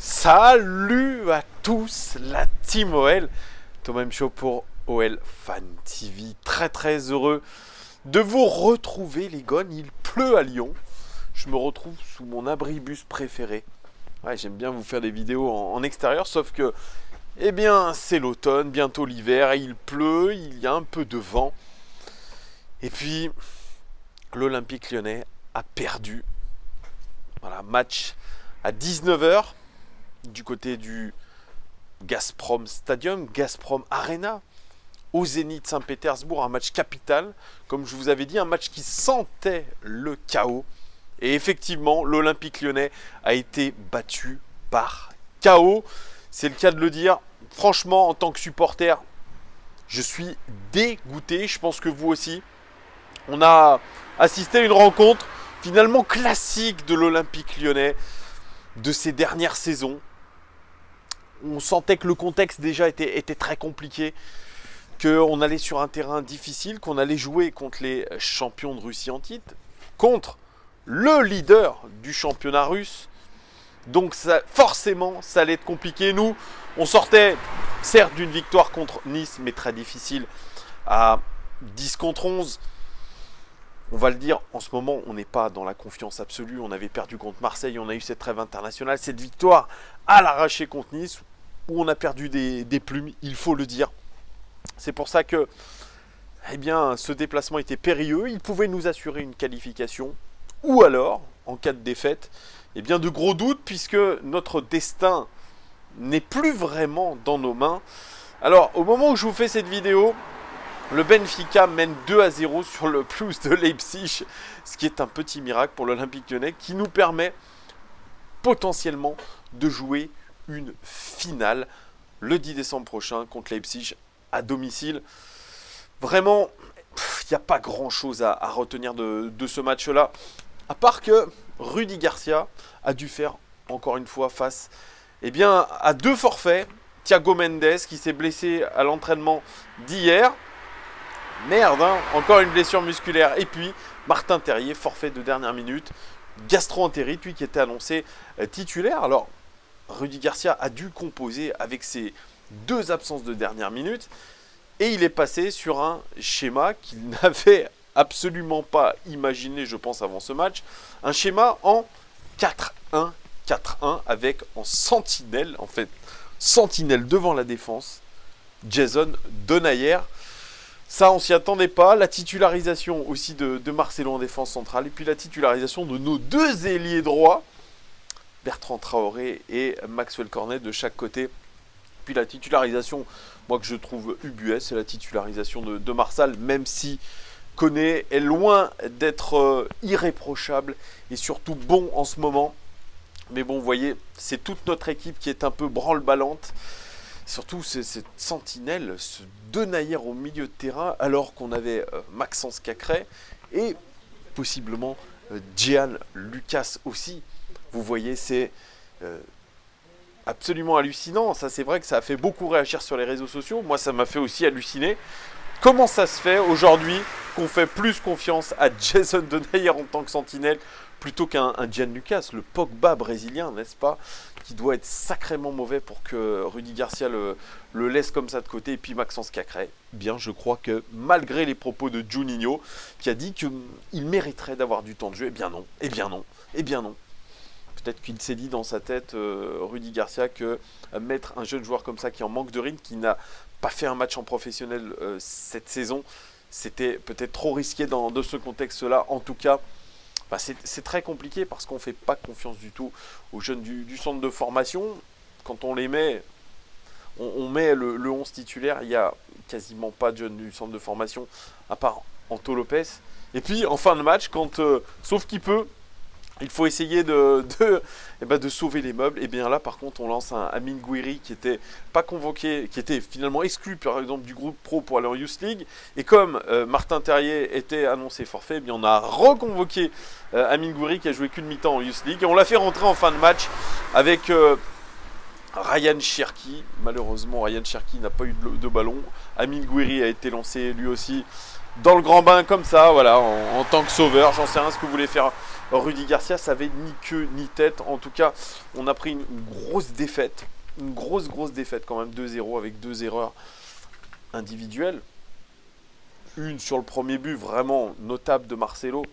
Salut à tous, la team OL, Thomas M. Show pour OL Fan TV. Très heureux de vous retrouver les gones. Il pleut à Lyon. Je me retrouve sous mon abribus préféré. Ouais, j'aime bien vous faire des vidéos en extérieur, sauf que, eh bien, c'est l'automne, bientôt l'hiver, il pleut, il y a un peu de vent. Et puis, l'Olympique Lyonnais a perdu. Voilà, match à 19h. Du côté du Gazprom Stadium, Gazprom Arena, au Zénith Saint-Pétersbourg, un match capital, comme je vous avais dit, un match qui sentait le chaos. Et effectivement, l'Olympique Lyonnais a été battu par chaos. C'est le cas de le dire. Franchement, en tant que supporter, je suis dégoûté. Je pense que vous aussi. On a assisté à une rencontre finalement classique de l'Olympique Lyonnais de ces dernières saisons. On sentait que le contexte déjà était très compliqué, qu'on allait sur un terrain difficile, qu'on allait jouer contre les champions de Russie en titre, contre le leader du championnat russe. Donc forcément, ça allait être compliqué. Nous, on sortait certes d'une victoire contre Nice, mais très difficile, à 10 contre 11. On va le dire, en ce moment, on n'est pas dans la confiance absolue. On avait perdu contre Marseille, on a eu cette trêve internationale, cette victoire à l'arraché contre Nice, où on a perdu des plumes, il faut le dire. C'est pour ça que eh bien, ce déplacement était périlleux. Il pouvait nous assurer une qualification. Ou alors, en cas de défaite, eh bien, de gros doutes, puisque notre destin n'est plus vraiment dans nos mains. Alors, au moment où je vous fais cette vidéo, le Benfica mène 2-0 sur le pelouse de Leipzig, ce qui est un petit miracle pour l'Olympique Lyonnais, qui nous permet potentiellement de jouer une finale le 10 décembre prochain contre Leipzig à domicile. Vraiment, il n'y a pas grand chose à retenir de ce match-là, à part que Rudy Garcia a dû faire encore une fois face à deux forfaits. Thiago Mendes qui s'est blessé à l'entraînement d'hier. Merde, hein, encore une blessure musculaire. Et puis Martin Terrier, forfait de dernière minute. Gastro-entérite, lui qui était annoncé titulaire. Alors, Rudy Garcia a dû composer avec ses deux absences de dernière minute. Et il est passé sur un schéma qu'il n'avait absolument pas imaginé, je pense, avant ce match. Un schéma en 4-1-4-1 avec en sentinelle, sentinelle devant la défense, Jason Denayer. Ça, on s'y attendait pas. La titularisation aussi de Marcelo en défense centrale. Et puis la titularisation de nos deux ailiers droits, Bertrand Traoré et Maxwell Cornet de chaque côté. Puis la titularisation, moi que je trouve ubuesque, c'est la titularisation de Marsal, même si Koné est loin d'être irréprochable et surtout bon en ce moment. Mais bon, vous voyez, c'est toute notre équipe qui est un peu branle-ballante. Surtout cette sentinelle, ce Denayer au milieu de terrain, alors qu'on avait Maxence Cacré et possiblement Gian Lucas aussi. Vous voyez, c'est absolument hallucinant. Ça, c'est vrai que ça a fait beaucoup réagir sur les réseaux sociaux. Moi, ça m'a fait aussi halluciner. Comment ça se fait aujourd'hui qu'on fait plus confiance à Jason Denayer en tant que sentinelle plutôt qu'un Gian Lucas, le Pogba brésilien, n'est-ce pas, qui doit être sacrément mauvais pour que Rudy Garcia le laisse comme ça de côté. Et puis Maxence Cacré, bien je crois que malgré les propos de Juninho, qui a dit qu'il mériterait d'avoir du temps de jeu, eh bien non. Peut-être qu'il s'est dit dans sa tête, Rudy Garcia, que mettre un jeune joueur comme ça qui en manque de rythme, qui n'a pas fait un match en professionnel cette saison, c'était peut-être trop risqué dans ce contexte-là. En tout cas, c'est très compliqué parce qu'on ne fait pas confiance du tout aux jeunes du centre de formation. Quand on les met, on met le 11 titulaire, il n'y a quasiment pas de jeunes du centre de formation, à part Anto Lopez. Et puis en fin de match, sauf qu'il peut, il faut essayer de sauver les meubles. Et bien là, par contre, on lance un Amine Gouiri qui était pas convoqué, qui était finalement exclu, par exemple, du groupe pro pour aller en Youth League. Et comme Martin Terrier était annoncé forfait, eh bien on a reconvoqué Amine Gouiri qui a joué qu'une mi-temps en Youth League. Et on l'a fait rentrer en fin de match avec Ryan Cherki. Malheureusement, Ryan Cherki n'a pas eu de ballon. Amine Gouiri a été lancé lui aussi dans le grand bain comme ça, voilà, en tant que sauveur. J'en sais rien ce que voulait faire Rudy Garcia, ça avait ni queue ni tête. En tout cas, on a pris une grosse défaite. Une grosse défaite quand même, 2-0 avec 2 erreurs individuelles. Une sur le premier but, vraiment notable de Marcelo.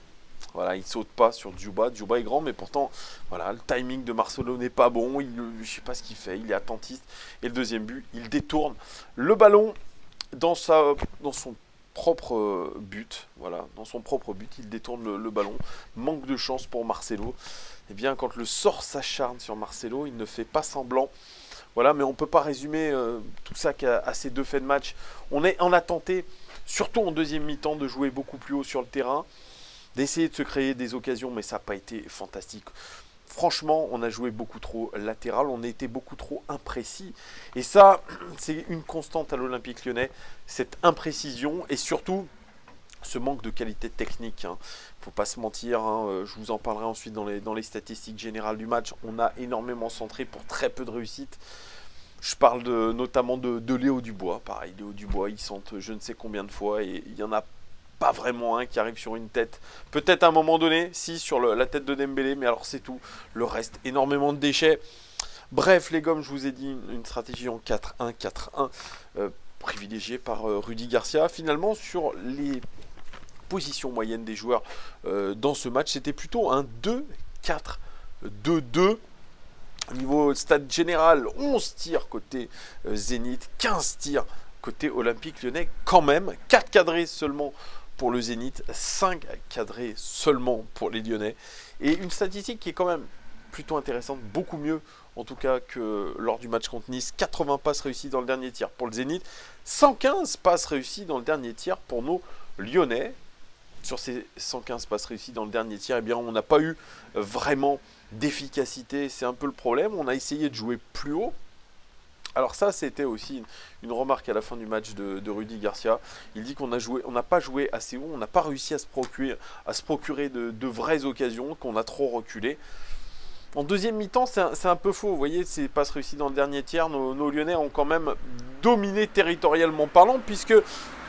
Voilà, il saute pas sur Djouba. Djouba est grand, mais pourtant, voilà, le timing de Marcelo n'est pas bon. Je sais pas ce qu'il fait, il est attentiste. Et le deuxième but, il détourne le ballon dans son propre but. Voilà, dans son propre but, il détourne le ballon. Manque de chance pour Marcelo. Eh bien, quand le sort s'acharne sur Marcelo, il ne fait pas semblant. Voilà, mais on ne peut pas résumer tout ça qu'à ces 2 faits de match. On a tenté, surtout en deuxième mi-temps, de jouer beaucoup plus haut sur le terrain, d'essayer de se créer des occasions, mais ça n'a pas été fantastique. Franchement, on a joué beaucoup trop latéral, on a été beaucoup trop imprécis. Et ça, c'est une constante à l'Olympique Lyonnais, cette imprécision et surtout ce manque de qualité technique. Hein. Faut pas se mentir, hein. Je vous en parlerai ensuite dans les statistiques générales du match. On a énormément centré pour très peu de réussite. Je parle notamment de Léo Dubois. Pareil, Léo Dubois, il centre je ne sais combien de fois et il n'y en a pas vraiment un qui arrive sur une tête. Peut-être à un moment donné, si, sur la tête de Dembélé, mais alors c'est tout. Le reste, énormément de déchets. Bref, les gommes, je vous ai dit, une stratégie en 4-1-4-1, privilégiée par Rudy Garcia. Finalement, sur les positions moyennes des joueurs dans ce match, c'était plutôt un 2-4-2-2. Au niveau stade général, 11 tirs côté Zénith, 15 tirs côté Olympique Lyonnais, quand même, 4 cadrés seulement pour le Zénith, 5 cadrés seulement pour les Lyonnais. Et une statistique qui est quand même plutôt intéressante, beaucoup mieux en tout cas que lors du match contre Nice. 80 passes réussies dans le dernier tiers pour le Zénith, 115 passes réussies dans le dernier tiers pour nos Lyonnais. Sur ces 115 passes réussies dans le dernier tiers, eh bien, on n'a pas eu vraiment d'efficacité. C'est un peu le problème. On a essayé de jouer plus haut. Alors ça, c'était aussi une remarque à la fin du match de Rudy Garcia. Il dit qu'on n'a pas joué assez haut, on n'a pas réussi à se procurer de vraies occasions, qu'on a trop reculé. En deuxième mi-temps, c'est un peu faux. Vous voyez, ces passes réussies dans le dernier tiers, nos Lyonnais ont quand même dominé territorialement parlant, puisque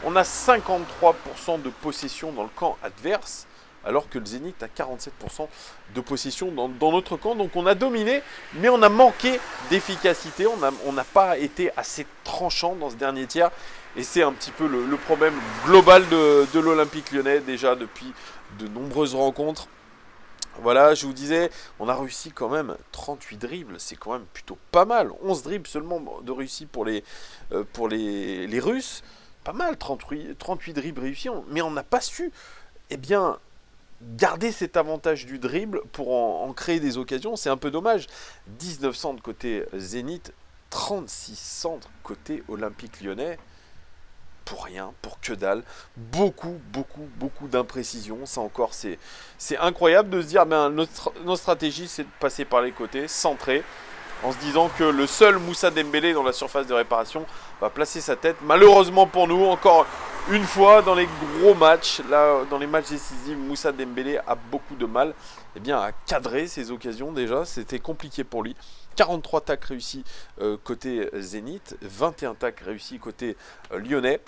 on a 53% de possession dans le camp adverse, alors que le Zénith a 47% de possession dans notre camp. Donc on a dominé, mais on a manqué d'efficacité. On n'a pas été assez tranchant dans ce dernier tiers. Et c'est un petit peu le problème global de l'Olympique Lyonnais, déjà depuis de nombreuses rencontres. Voilà, je vous disais, on a réussi quand même 38 dribbles, c'est quand même plutôt pas mal. 11 dribbles seulement de réussi pour les Russes. Pas mal, 38 dribbles réussis, mais on n'a pas su, eh bien, garder cet avantage du dribble pour en créer des occasions. C'est un peu dommage. 19 centres côté Zénith, 36 centres côté Olympique Lyonnais. Pour rien, pour que dalle, beaucoup d'imprécisions. Ça encore, c'est incroyable de se dire, ben, notre stratégie, c'est de passer par les côtés, centrer, en se disant que le seul Moussa Dembélé dans la surface de réparation va placer sa tête. Malheureusement pour nous, encore une fois, dans les gros matchs, là, dans les matchs décisifs, Moussa Dembélé a beaucoup de mal à cadrer ses occasions déjà. C'était compliqué pour lui. 43 tacles réussis côté Zénith, 21 tacles réussis côté lyonnais.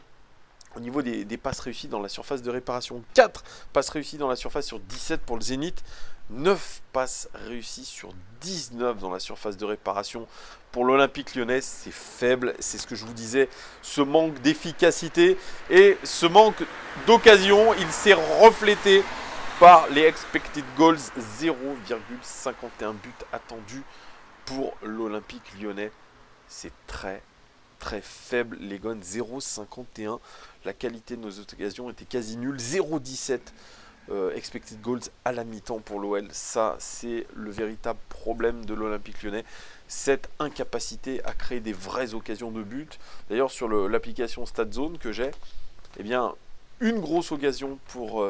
Au niveau des passes réussies dans la surface de réparation, 4 passes réussies dans la surface sur 17 pour le Zénith, 9 passes réussies sur 19 dans la surface de réparation. Pour l'Olympique Lyonnais, c'est faible, c'est ce que je vous disais, ce manque d'efficacité et ce manque d'occasion, il s'est reflété par les expected goals, 0,51 buts attendus pour l'Olympique Lyonnais. C'est très faible, les gones, 0,51. La qualité de nos occasions était quasi nulle, 0,17 expected goals à la mi-temps pour l'OL. Ça, c'est le véritable problème de l'Olympique Lyonnais, cette incapacité à créer des vraies occasions de but. D'ailleurs, sur l'application StatZone que j'ai, eh bien, une grosse occasion pour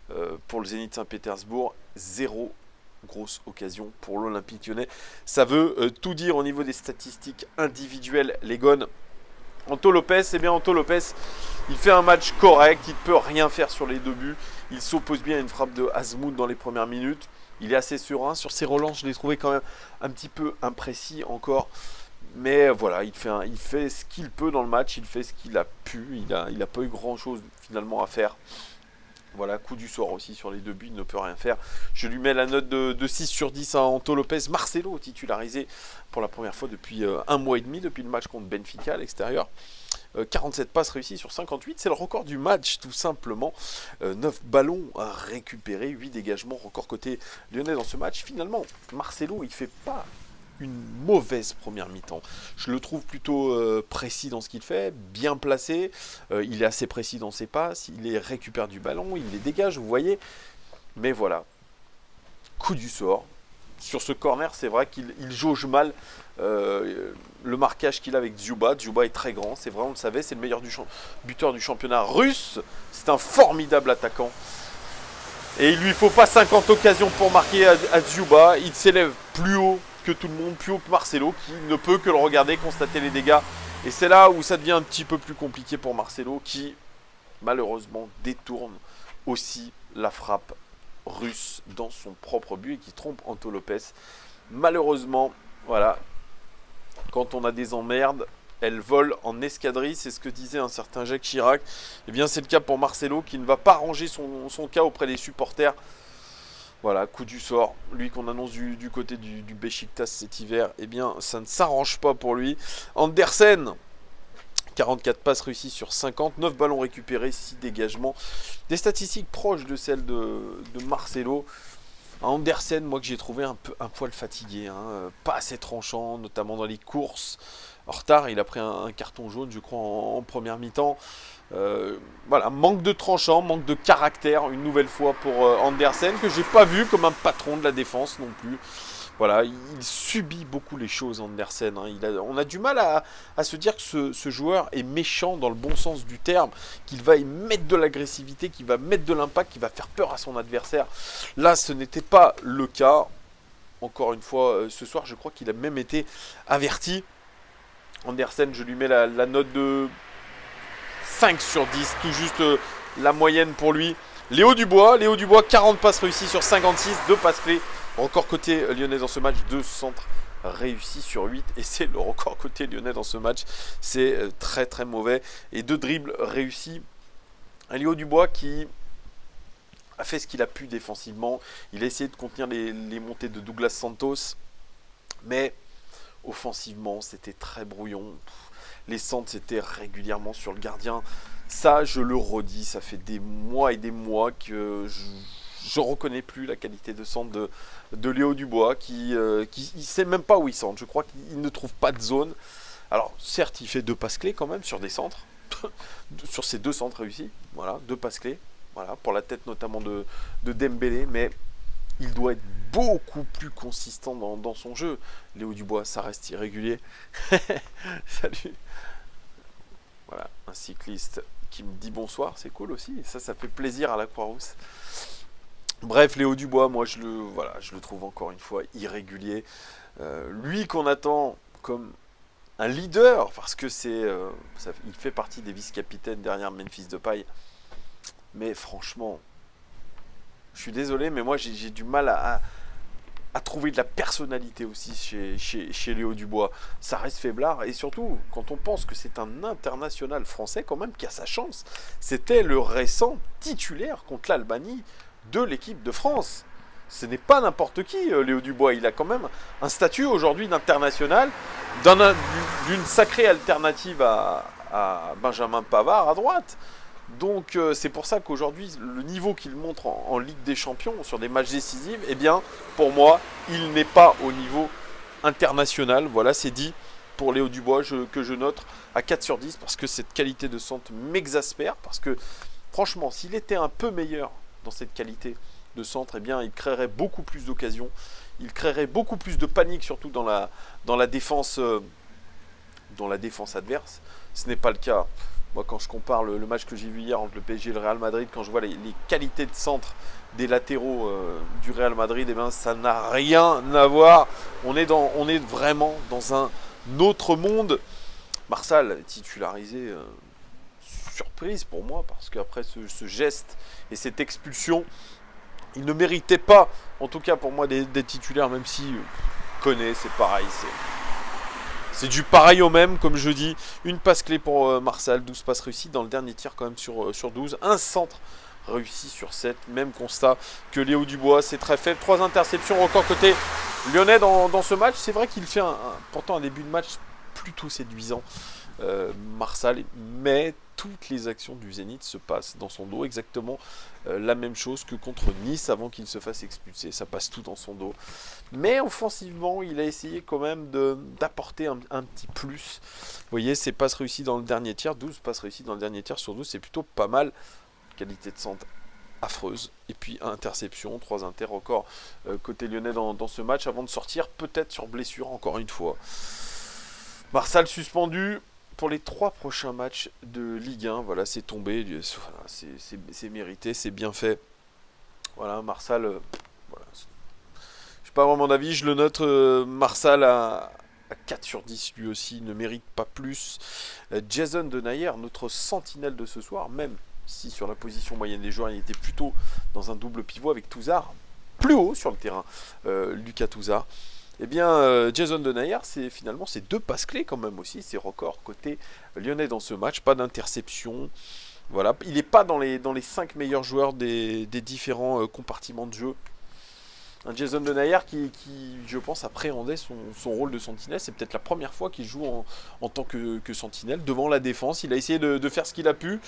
le Zénith Saint-Pétersbourg, 0 grosse occasion pour l'Olympique Lyonnais. Ça veut tout dire au niveau des statistiques individuelles, les gones. Anto Lopez, il fait un match correct, il ne peut rien faire sur les 2 buts. Il s'oppose bien à une frappe de Azmoun dans les premières minutes. Il est assez serein. Sur ses relances, je l'ai trouvé quand même un petit peu imprécis encore. Mais voilà, il fait ce qu'il peut dans le match, il fait ce qu'il a pu. Il a pas eu grand chose finalement à faire Voilà, coup du sort aussi sur les 2 buts, il ne peut rien faire. Je lui mets la note de 6 sur 10 à Anto Lopez. Marcelo titularisé pour la première fois depuis 1 mois et demi, depuis le match contre Benfica à l'extérieur. 47 passes réussies sur 58, c'est le record du match tout simplement. 9 ballons à récupérer, 8 dégagements, record côté lyonnais dans ce match. Finalement, Marcelo, il fait pas une mauvaise première mi-temps. Je le trouve plutôt précis dans ce qu'il fait, bien placé, il est assez précis dans ses passes, il les récupère du ballon, il les dégage, vous voyez. Mais voilà, coup du sort. Sur ce corner, c'est vrai qu'il jauge mal le marquage qu'il a avec Dzyuba. Dzyuba est très grand, c'est vrai, on le savait, c'est le meilleur buteur du championnat russe. C'est un formidable attaquant. Et il lui faut pas 50 occasions pour marquer à Dzyuba. Il s'élève plus haut que tout le monde, plus haut que Marcelo, qui ne peut que le regarder, constater les dégâts. Et c'est là où ça devient un petit peu plus compliqué pour Marcelo, qui malheureusement détourne aussi la frappe russe dans son propre but et qui trompe Anto Lopez. Malheureusement, voilà, quand on a des emmerdes, elles volent en escadrille, c'est ce que disait un certain Jacques Chirac. Et bien c'est le cas pour Marcelo qui ne va pas ranger son cas auprès des supporters. Voilà, coup du sort, lui qu'on annonce du côté du Beşiktaş cet hiver, eh bien ça ne s'arrange pas pour lui. Andersen, 44 passes réussies sur 50, 9 ballons récupérés, 6 dégagements. Des statistiques proches de celles de Marcelo. Andersen, moi que j'ai trouvé un poil fatigué, hein, pas assez tranchant, notamment dans les courses. En retard, il a pris un carton jaune, je crois, en première mi-temps. Voilà, manque de tranchant, manque de caractère, une nouvelle fois pour Andersen, que j'ai pas vu comme un patron de la défense non plus. Voilà, il subit beaucoup les choses, Andersen. Hein. On a du mal à se dire que ce joueur est méchant dans le bon sens du terme, qu'il va y mettre de l'agressivité, qu'il va mettre de l'impact, qu'il va faire peur à son adversaire. Là, ce n'était pas le cas. Encore une fois, ce soir, je crois qu'il a même été averti. Andersen, je lui mets la note de 5 sur 10, tout juste la moyenne pour lui. Léo Dubois, 40 passes réussies sur 56, 2 passes clés. Record côté lyonnais dans ce match, 2 centres réussis sur 8. Et c'est le record côté lyonnais dans ce match. C'est très très mauvais. Et 2 dribbles réussis. Un Léo Dubois qui a fait ce qu'il a pu défensivement. Il a essayé de contenir les montées de Douglas Santos. Mais offensivement, c'était très brouillon. Les centres, c'était régulièrement sur le gardien. Ça, je le redis, ça fait des mois et des mois que je ne reconnais plus la qualité de centre de Léo Dubois, qui ne sait même pas où il centre. Je crois qu'il ne trouve pas de zone. Alors, certes, il fait 2 passes clés quand même sur des centres, sur ces 2 centres réussis. Voilà, 2 passes clés, voilà, pour la tête notamment de Dembélé, mais il doit être beaucoup plus consistant dans son jeu. Léo Dubois, ça reste irrégulier. Salut. Voilà, un cycliste qui me dit bonsoir, c'est cool aussi. Et ça fait plaisir à la Croix-Rousse. Bref, Léo Dubois, moi je le trouve encore une fois irrégulier. Lui qu'on attend comme un leader, parce que il fait partie des vice-capitaines derrière Memphis Depay. Mais franchement, je suis désolé, mais moi j'ai du mal à trouver de la personnalité aussi chez Léo Dubois. Ça reste faiblard, et surtout, quand on pense que c'est un international français quand même qui a sa chance, c'était le récent titulaire contre l'Albanie de l'équipe de France. Ce n'est pas n'importe qui, Léo Dubois. Il a quand même un statut aujourd'hui d'international, d'une sacrée alternative à Benjamin Pavard à droite. Donc c'est pour ça qu'aujourd'hui, le niveau qu'il montre en Ligue des Champions, sur des matchs décisifs, eh bien, pour moi, il n'est pas au niveau international. Voilà, c'est dit pour Léo Dubois, que je note à 4 sur 10, parce que cette qualité de centre m'exaspère, parce que franchement, s'il était un peu meilleur dans cette qualité de centre, eh bien, il créerait beaucoup plus d'occasions, il créerait beaucoup plus de panique, surtout dans la défense adverse. Ce n'est pas le cas. Moi, quand je compare le match que j'ai vu hier entre le PSG et le Real Madrid, quand je vois les qualités de centre des latéraux du Real Madrid, eh bien, ça n'a rien à voir. On est vraiment dans un autre monde. Marsal titularisé, surprise pour moi, parce qu'après ce geste et cette expulsion, il ne méritait pas, en tout cas pour moi, d'être titulaire, même si Koné, c'est pareil, c'est du pareil au même, comme je dis. Une passe clé pour Marsal, 12 passes réussies dans le dernier tir quand même sur 12. Un centre réussi sur 7. Même constat que Léo Dubois, c'est très faible. 3 interceptions record côté lyonnais dans ce match. C'est vrai qu'il fait pourtant un début de match plutôt séduisant, Marsal, mais toutes les actions du Zénith se passent dans son dos, exactement la même chose que contre Nice avant qu'il se fasse expulser, ça passe tout dans son dos. Mais offensivement, il a essayé quand même d'apporter un petit plus. Vous voyez, ses passes réussies dans le dernier tiers, 12 passes réussies dans le dernier tiers sur 12, c'est plutôt pas mal. Qualité de centre affreuse. Et puis interception, 3 inter record côté lyonnais dans ce match avant de sortir, peut-être sur blessure encore une fois. Marsal suspendu pour les 3 prochains matchs de Ligue 1. Voilà, c'est tombé, voilà, c'est mérité, c'est bien fait. Voilà, Marsal, voilà. Je n'ai pas vraiment d'avis, je le note, Marsal à 4 sur 10 lui aussi, il ne mérite pas plus. Jason Denayer, notre sentinelle de ce soir, même si sur la position moyenne des joueurs, il était plutôt dans un double pivot avec Touzard, plus haut sur le terrain, Lucas Touzard. Eh bien, Jason Denayer, c'est finalement ses 2 passes clés quand même aussi, ses records côté lyonnais dans ce match, pas d'interception. Voilà, il n'est pas dans les 5 meilleurs joueurs des différents compartiments de jeu. Un Jason Denayer qui, je pense, appréhendait son rôle de sentinelle. C'est peut-être la première fois qu'il joue en tant que sentinelle devant la défense. Il a essayé de faire ce qu'il a pu.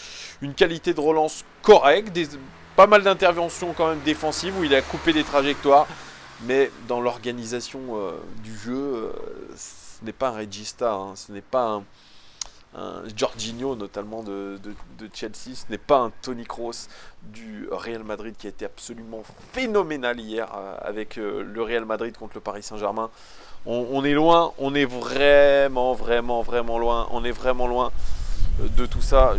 Une qualité de relance correcte, pas mal d'interventions quand même défensives où il a coupé des trajectoires. Mais dans l'organisation du jeu, ce n'est pas un Regista, hein, ce n'est pas un Jorginho notamment de Chelsea, ce n'est pas un Toni Kroos du Real Madrid qui a été absolument phénoménal hier avec le Real Madrid contre le Paris Saint-Germain. On est loin, on est vraiment loin, on est vraiment loin de tout ça.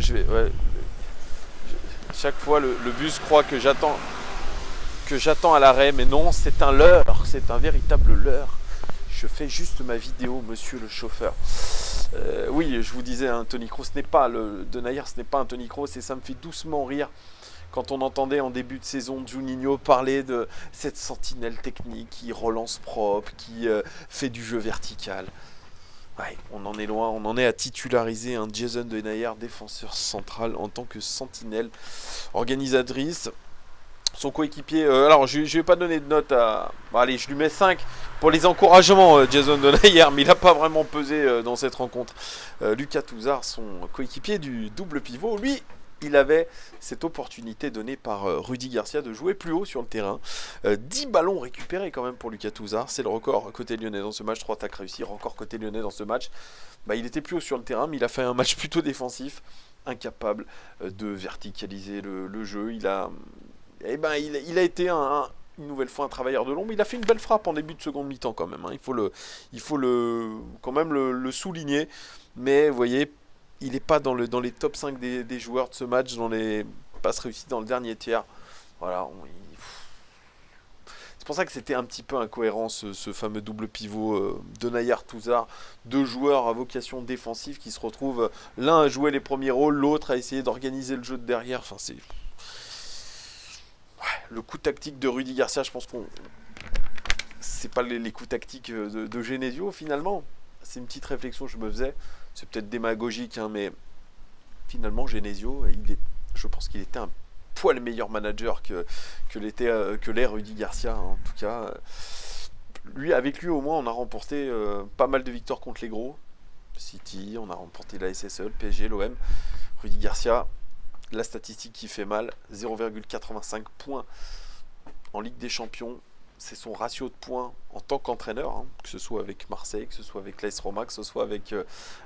Chaque fois le bus croit que j'attends à l'arrêt, mais non, c'est un leurre, c'est un véritable leurre. Je fais juste ma vidéo, monsieur le chauffeur. Oui, je vous disais, hein, Toni Kroos n'est pas Denayer, ce n'est pas un Toni Kroos, et ça me fait doucement rire quand on entendait en début de saison Juninho parler de cette sentinelle technique qui relance propre, qui fait du jeu vertical. Ouais, on en est loin, on en est à titulariser un Jason Denayer, défenseur central en tant que sentinelle organisatrice. Son coéquipier, alors je ne vais pas donner de note à... Bon, allez, je lui mets 5 pour les encouragements, Jason Denayer, mais il n'a pas vraiment pesé dans cette rencontre. Lucas Touzard, son coéquipier du double pivot, lui, il avait cette opportunité donnée par Rudy Garcia de jouer plus haut sur le terrain. 10 ballons récupérés quand même pour Lucas Touzard, c'est le record côté lyonnais dans ce match, 3 attaques réussies, record côté lyonnais dans ce match. Bah, il était plus haut sur le terrain, mais il a fait un match plutôt défensif, incapable de verticaliser le jeu. Il a été une nouvelle fois un travailleur de l'ombre. Il a fait une belle frappe en début de seconde mi-temps quand même, hein. Il faut quand même le souligner. Mais vous voyez, il n'est pas dans les top 5 des joueurs de ce match, dans les passes réussies dans le dernier tiers. Voilà, c'est pour ça que c'était un petit peu incohérent ce fameux double pivot Denayer-Touzard. 2 joueurs à vocation défensive qui se retrouvent l'un à jouer les premiers rôles, l'autre à essayer d'organiser le jeu de derrière. Enfin, c'est... Le coup tactique de Rudy Garcia, je pense qu'on... C'est pas les coups tactiques de Genesio finalement. C'est une petite réflexion que je me faisais. C'est peut-être démagogique, hein, mais finalement Genesio, je pense qu'il était un poil meilleur manager que l'est Rudy Garcia, hein, en tout cas. Avec lui au moins on a remporté pas mal de victoires contre les gros. City, on a remporté la SSE, le PSG, l'OM. Rudy Garcia, la statistique qui fait mal, 0,85 points en Ligue des Champions. C'est son ratio de points en tant qu'entraîneur, hein, que ce soit avec Marseille, que ce soit avec l'AS Roma, que ce soit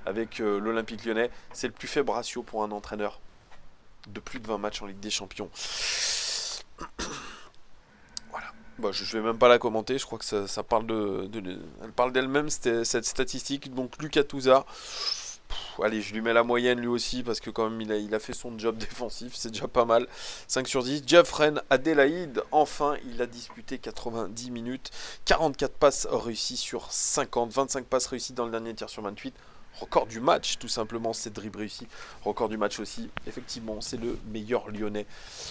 avec l'Olympique Lyonnais. C'est le plus faible ratio pour un entraîneur de plus de 20 matchs en Ligue des Champions. Voilà. Bon, je ne vais même pas la commenter, je crois que ça parle elle parle d'elle-même, cette statistique. Donc Lucas Touzard, allez, je lui mets la moyenne lui aussi, parce que quand même il a fait son job défensif, c'est déjà pas mal. 5 sur 10. Jeffrey Adélaïde, enfin, il a disputé 90 minutes. 44 passes réussies sur 50. 25 passes réussies dans le dernier tiers sur 28. Record du match, tout simplement, 7 dribbles réussis. Record du match aussi. Effectivement, c'est le meilleur lyonnais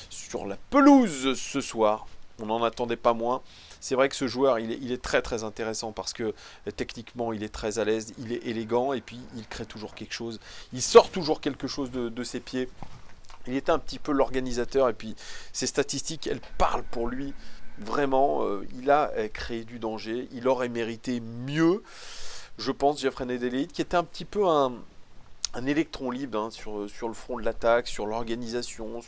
sur la pelouse ce soir. On n'en attendait pas moins. C'est vrai que ce joueur, il est très très intéressant parce que techniquement, il est très à l'aise, il est élégant et puis il crée toujours quelque chose. Il sort toujours quelque chose de ses pieds. Il était un petit peu l'organisateur et puis ses statistiques, elles parlent pour lui. Vraiment, il a créé du danger. Il aurait mérité mieux, je pense, Jeffrey Nedeleit, qui était un petit peu un électron libre hein, sur le front de l'attaque, sur l'organisation,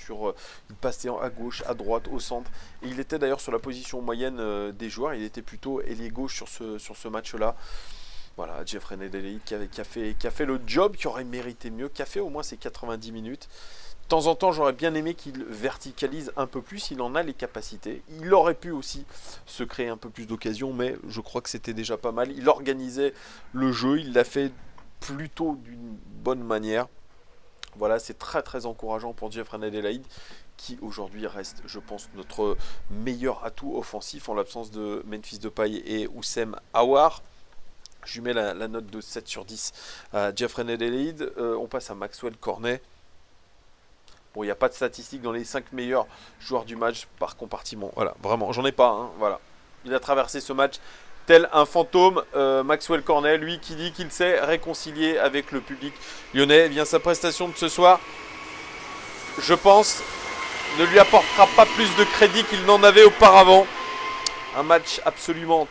il passait à gauche, à droite, au centre. Et il était d'ailleurs sur la position moyenne des joueurs. Il était plutôt ailier gauche sur ce match-là. Voilà, Jeffrey Nedeleit qui a fait le job, qui aurait mérité mieux, qui a fait au moins ses 90 minutes. De temps en temps, j'aurais bien aimé qu'il verticalise un peu plus, il en a les capacités. Il aurait pu aussi se créer un peu plus d'occasions, mais je crois que c'était déjà pas mal. Il organisait le jeu, il l'a fait plutôt d'une bonne manière. Voilà, c'est très très encourageant pour Jeffrey Nedeleit, qui aujourd'hui reste, je pense, notre meilleur atout offensif en l'absence de Memphis Depay et Houssem Aouar. Je lui mets la note de 7 sur 10 à Jeffrey Nedeleit. On passe à Maxwell Cornet. Bon, il n'y a pas de statistiques dans les 5 meilleurs joueurs du match par compartiment. Voilà, vraiment, j'en ai pas. Hein, voilà. Il a traversé ce match tel un fantôme. Maxwell Cornet, lui qui dit qu'il s'est réconcilié avec le public lyonnais. Eh bien, sa prestation de ce soir, je pense, ne lui apportera pas plus de crédit qu'il n'en avait auparavant. Un match absolument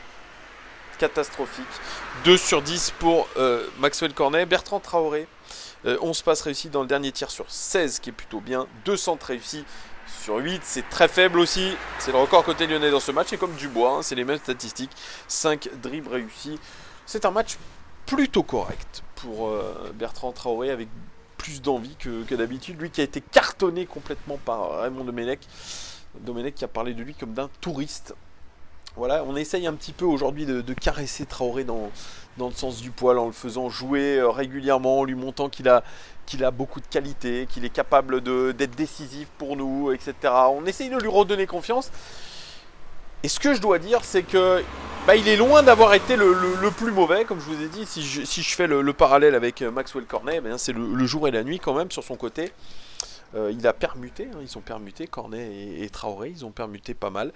catastrophique. 2 sur 10 pour Maxwell Cornet. Bertrand Traoré. 11 passes réussies dans le dernier tir sur 16, qui est plutôt bien. 2 centres réussis sur 8, c'est très faible aussi. C'est le record côté lyonnais dans ce match. Et comme Dubois, hein, c'est les mêmes statistiques. 5 dribbles réussis. C'est un match plutôt correct pour Bertrand Traoré, avec plus d'envie que d'habitude. Lui qui a été cartonné complètement par Raymond Domenech. Domenech qui a parlé de lui comme d'un touriste. Voilà, on essaye un petit peu aujourd'hui de caresser Traoré dans le sens du poil, en le faisant jouer régulièrement, en lui montrant qu'il a beaucoup de qualité, qu'il est capable d'être décisif pour nous, etc. On essaye de lui redonner confiance. Et ce que je dois dire, c'est que il est loin d'avoir été le plus mauvais, comme je vous ai dit. Si je fais le parallèle avec Maxwell Cornet, c'est le jour et la nuit quand même sur son côté. Il a permuté, hein, ils ont permuté, Cornet et Traoré, ils ont permuté pas mal.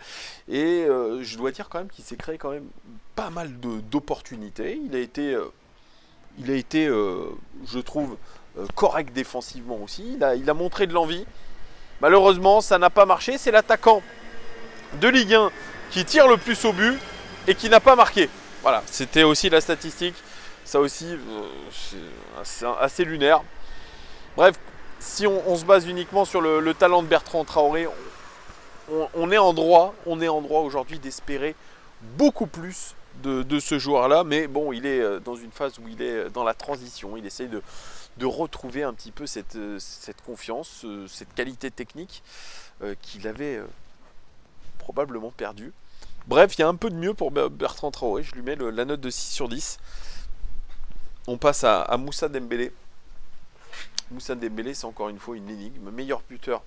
Et je dois dire quand même qu'il s'est créé quand même pas mal d'opportunités. Il a été, je trouve, correct défensivement aussi. Il a montré de l'envie. Malheureusement, ça n'a pas marché. C'est l'attaquant de Ligue 1 qui tire le plus au but et qui n'a pas marqué. Voilà, c'était aussi la statistique. Ça aussi, c'est assez lunaire. Bref, si on se base uniquement sur le talent de Bertrand Traoré, on est en droit aujourd'hui d'espérer beaucoup plus de ce joueur-là. Mais bon, il est dans une phase où il est dans la transition. Il essaye de retrouver un petit peu cette confiance, cette qualité technique qu'il avait probablement perdue. Bref, il y a un peu de mieux pour Bertrand Traoré. Je lui mets la note de 6 sur 10. On passe à Moussa Dembélé. Moussa Dembélé, c'est encore une fois une énigme. Meilleur buteur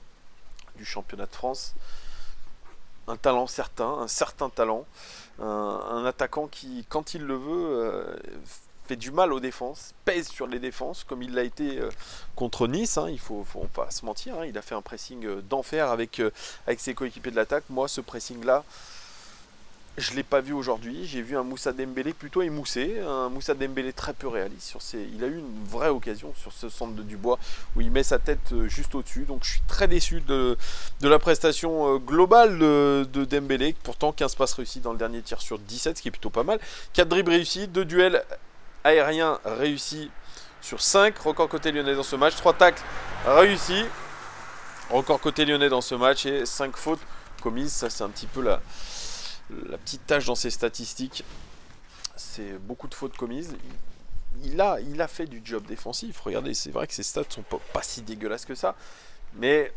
du championnat de France. Un talent certain, un certain talent. Un attaquant qui, quand il le veut, fait du mal aux défenses, pèse sur les défenses, comme il l'a été contre Nice. Hein, il faut pas se mentir. Hein, il a fait un pressing d'enfer avec ses coéquipiers de l'attaque. Moi, ce pressing-là, je ne l'ai pas vu aujourd'hui. J'ai vu un Moussa Dembélé plutôt émoussé, un Moussa Dembélé très peu réaliste. Il a eu une vraie occasion sur ce centre de Dubois où il met sa tête juste au-dessus. Donc je suis très déçu de la prestation globale de Dembélé. Pourtant 15 passes réussies dans le dernier tir sur 17, ce qui est plutôt pas mal. 4 dribbles réussis, 2 duels aériens réussis sur 5. Record côté lyonnais dans ce match. 3 tacles réussis. Record côté lyonnais dans ce match et 5 fautes commises. Ça c'est un petit peu la petite tâche dans ses statistiques. C'est beaucoup de fautes commises. Il a fait du job défensif. Regardez, c'est vrai que ses stats sont pas si dégueulasses que ça. Mais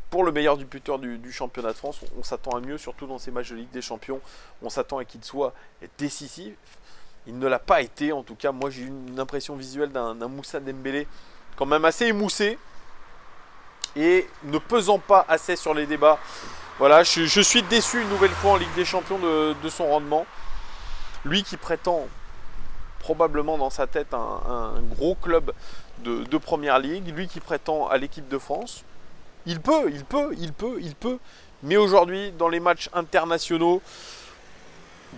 pour le meilleur buteur du championnat de France, on s'attend à mieux, surtout dans ces matchs de Ligue des Champions. On s'attend à qu'il soit décisif. Il ne l'a pas été. En tout cas, moi j'ai eu une impression visuelle d'un Moussa Dembélé quand même assez émoussé et ne pesant pas assez sur les débats. Voilà, je suis déçu une nouvelle fois en Ligue des Champions de son rendement. Lui qui prétend probablement dans sa tête un gros club de première ligue. Lui qui prétend à l'équipe de France. Il peut. Mais aujourd'hui, dans les matchs internationaux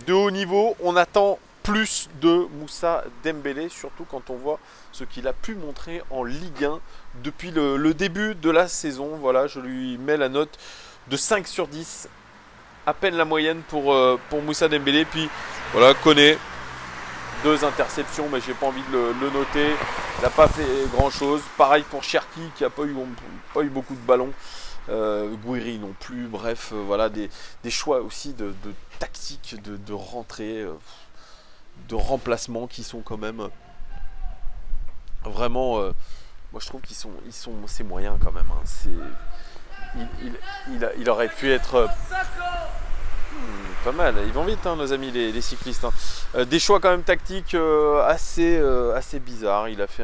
de haut niveau, on attend plus de Moussa Dembélé, surtout quand on voit ce qu'il a pu montrer en Ligue 1 depuis le début de la saison. Voilà, je lui mets la note de 5 sur 10, à peine la moyenne pour Moussa Dembélé. Puis voilà, Koné, 2 interceptions, mais j'ai pas envie de le noter. Il n'a pas fait grand chose. Pareil pour Cherki qui n'a pas eu beaucoup de ballons. Gouiri non plus. Bref, voilà des choix aussi de tactique, de rentrée, de remplacement qui sont quand même vraiment. Moi je trouve qu'ils sont c'est moyen quand même. Hein. Il aurait pu être. Pas mal, ils vont vite hein, nos amis les cyclistes. Hein. Des choix quand même tactiques assez bizarres. Il a fait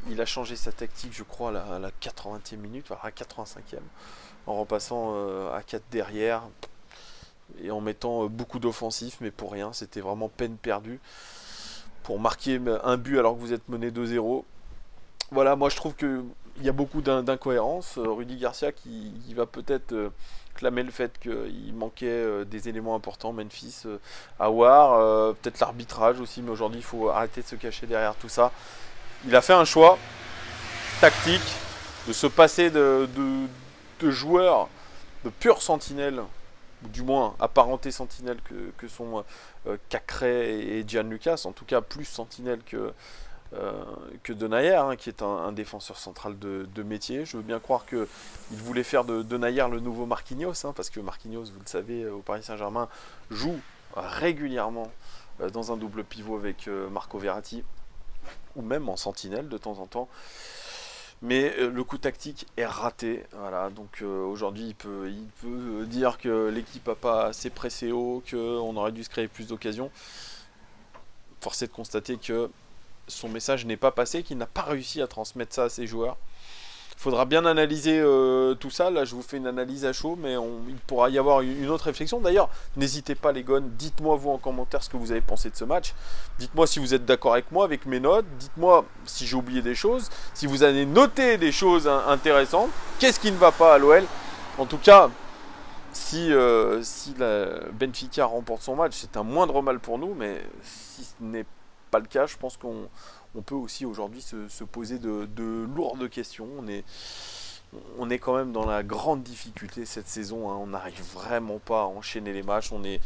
il a changé sa tactique je crois à la 80e minute, voire à la 85e, en repassant à 4 derrière et en mettant beaucoup d'offensifs, mais pour rien, c'était vraiment peine perdue pour marquer un but alors que vous êtes mené 2-0. Voilà, moi je trouve qu'il y a beaucoup d'incohérences. Rudy Garcia qui va peut-être clamer le fait qu'il manquait des éléments importants, Memphis, Aouar, peut-être l'arbitrage aussi, mais aujourd'hui il faut arrêter de se cacher derrière tout ça. Il a fait un choix tactique de se passer de joueurs de purs sentinelles, ou du moins apparentés sentinelles que sont Cacré et Gianlucas, en tout cas plus sentinelles que Denayer, hein, qui est un défenseur central de métier. Je veux bien croire qu'il voulait faire de Denayer le nouveau Marquinhos, hein, parce que Marquinhos, vous le savez, au Paris Saint-Germain, joue régulièrement dans un double pivot avec Marco Verratti, ou même en sentinelle de temps en temps. Mais le coup tactique est raté. Voilà, donc aujourd'hui, il peut dire que l'équipe n'a pas assez pressé haut, qu'on aurait dû se créer plus d'occasions. Force est de constater que son message n'est pas passé, qu'il n'a pas réussi à transmettre ça à ses joueurs. Il faudra bien analyser tout ça. Là, je vous fais une analyse à chaud, mais il pourra y avoir une autre réflexion. D'ailleurs, n'hésitez pas les gones, dites-moi vous en commentaire ce que vous avez pensé de ce match. Dites-moi si vous êtes d'accord avec moi, avec mes notes. Dites-moi si j'ai oublié des choses, si vous avez noté des choses intéressantes. Qu'est-ce qui ne va pas à l'OL? En tout cas, si la Benfica remporte son match, c'est un moindre mal pour nous, mais si ce n'est pas le cas, je pense qu'on peut aussi aujourd'hui se poser de lourdes questions. On est quand même dans la grande difficulté cette saison, hein. On n'arrive vraiment pas à enchaîner les matchs. On est,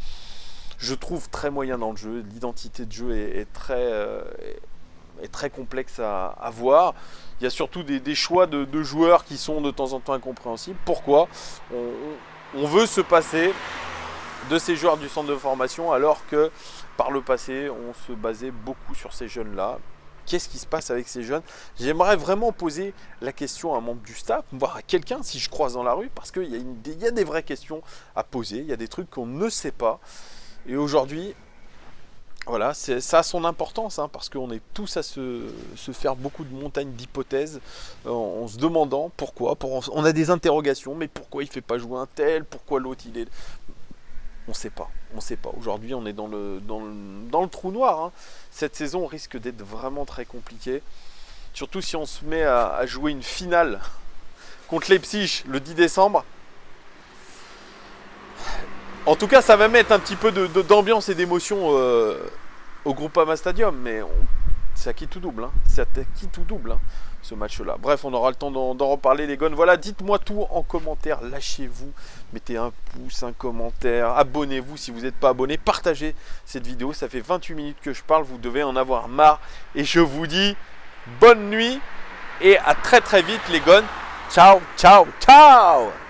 je trouve, très moyen dans le jeu. L'identité de jeu est très complexe à voir. Il y a surtout des choix de joueurs qui sont de temps en temps incompréhensibles. Pourquoi on veut se passer de ces joueurs du centre de formation alors que par le passé on se basait beaucoup sur ces jeunes-là? Qu'est-ce qui se passe avec ces jeunes? J'aimerais vraiment poser la question à un membre du staff, voire à quelqu'un si je croise dans la rue, parce qu'il y a des vraies questions à poser, il y a des trucs qu'on ne sait pas. Et aujourd'hui, voilà, ça a son importance, hein, parce qu'on est tous à se faire beaucoup de montagnes d'hypothèses en se demandant pourquoi. On a des interrogations, mais pourquoi il ne fait pas jouer un tel? Pourquoi l'autre il est... On ne sait pas. Aujourd'hui, on est dans le trou noir. Hein. Cette saison risque d'être vraiment très compliquée. Surtout si on se met à jouer une finale contre Leipzig le 10 décembre. En tout cas, ça va mettre un petit peu d'ambiance et d'émotion au Groupama Stadium. Mais c'est à qui tout double. Hein. C'est à qui tout double. Hein, ce match-là. Bref, on aura le temps d'en reparler les gones. Voilà, dites-moi tout en commentaire, lâchez-vous, mettez un pouce, un commentaire, abonnez-vous si vous n'êtes pas abonné, partagez cette vidéo, ça fait 28 minutes que je parle, vous devez en avoir marre, et je vous dis bonne nuit, et à très très vite les gones, ciao, ciao, ciao.